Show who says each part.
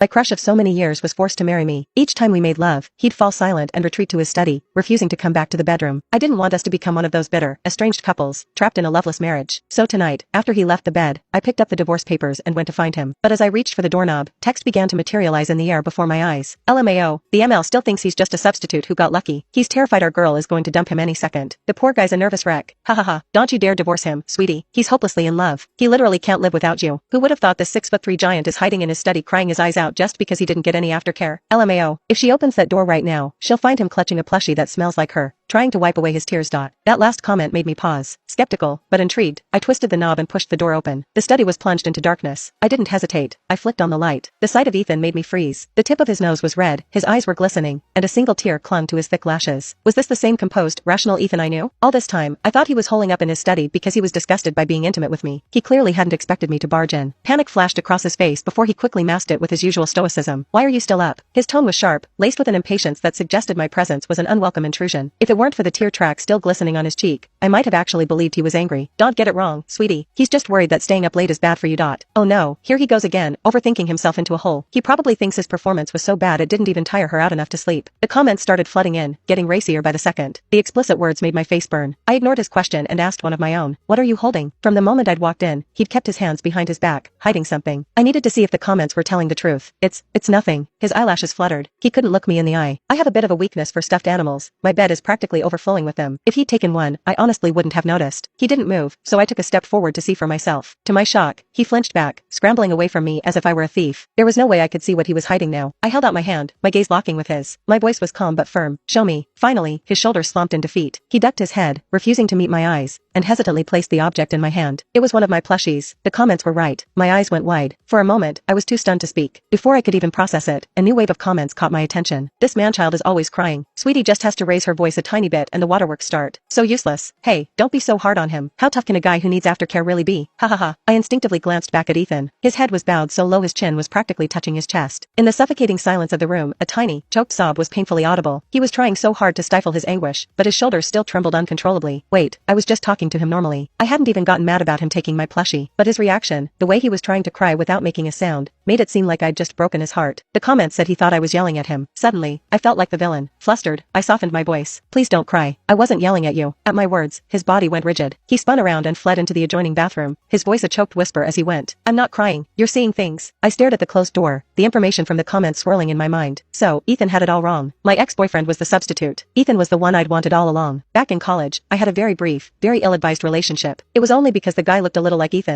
Speaker 1: My crush of so many years was forced to marry me. Each time we made love, he'd fall silent and retreat to his study, refusing to come back to the bedroom. I didn't want us to become one of those bitter, estranged couples, trapped in a loveless marriage. So tonight, after he left the bed, I picked up the divorce papers and went to find him. But as I reached for the doorknob, text began to materialize in the air before my eyes. LMAO, the ML still thinks he's just a substitute who got lucky. He's terrified our girl is going to dump him any second. The poor guy's a nervous wreck. Ha ha ha, don't you dare divorce him, sweetie. He's hopelessly in love. He literally can't live without you. Who would have thought this 6'3" giant is hiding in his study crying his eyes out just because he didn't get any aftercare? LMAO, if she opens that door right now, she'll find him clutching a plushie that smells like her, trying to wipe away his tears. That last comment made me pause. Skeptical, but intrigued, I twisted the knob and pushed the door open. The study was plunged into darkness. I didn't hesitate. I flicked on the light. The sight of Ethan made me freeze. The tip of his nose was red, his eyes were glistening, and a single tear clung to his thick lashes. Was this the same composed, rational Ethan I knew? All this time, I thought he was holing up in his study because he was disgusted by being intimate with me. He clearly hadn't expected me to barge in. Panic flashed across his face before he quickly masked it with his usual stoicism. Why are you still up? His tone was sharp, laced with an impatience that suggested my presence was an unwelcome intrusion. If it weren't for the tear track still glistening on his cheek, I might have actually believed he was angry. Don't get it wrong, sweetie. He's just worried that staying up late is bad for you. Oh no, here he goes again, overthinking himself into a hole. He probably thinks his performance was so bad it didn't even tire her out enough to sleep. The comments started flooding in, getting racier by the second. The explicit words made my face burn. I ignored his question and asked one of my own. What are you holding? From the moment I'd walked in, he'd kept his hands behind his back, hiding something. I needed to see if the comments were telling the truth. It's nothing. His eyelashes fluttered. He couldn't look me in the eye. I have a bit of a weakness for stuffed animals. My bed is practically overflowing with them. If he'd taken one, I honestly wouldn't have noticed. He didn't move, so I took a step forward to see for myself. To my shock, he flinched back, scrambling away from me as if I were a thief. There was no way I could see what he was hiding now. I held out my hand, my gaze locking with his. My voice was calm but firm. Show me. Finally, his shoulders slumped in defeat. He ducked his head, refusing to meet my eyes, and hesitantly placed the object in my hand. It was one of my plushies. The comments were right. My eyes went wide. For a moment, I was too stunned to speak. Before I could even process it, a new wave of comments caught my attention. This manchild is always crying. Sweetie just has to raise her voice a tiny bit and the waterworks start. So useless. Hey, don't be so hard on him. How tough can a guy who needs aftercare really be? Ha ha ha. I instinctively glanced back at Ethan. His head was bowed so low his chin was practically touching his chest. In the suffocating silence of the room, a tiny, choked sob was painfully audible. He was trying so hard to stifle his anguish, but his shoulders still trembled uncontrollably. Wait, I was just talking to him normally. I hadn't even gotten mad about him taking my plushie, but his reaction, the way he was trying to cry without making a sound, made it seem like I'd just broken his heart. The comments said he thought I was yelling at him. Suddenly, I felt like the villain. Flustered, I softened my voice. Please don't cry. I wasn't yelling at you. At my words, his body went rigid. He spun around and fled into the adjoining bathroom, his voice a choked whisper as he went. I'm not crying. You're seeing things. I stared at the closed door, the information from the comments swirling in my mind. So, Ethan had it all wrong. My ex-boyfriend was the substitute. Ethan was the one I'd wanted all along. Back in college, I had a very brief, very ill-advised relationship. It was only because the guy looked a little like Ethan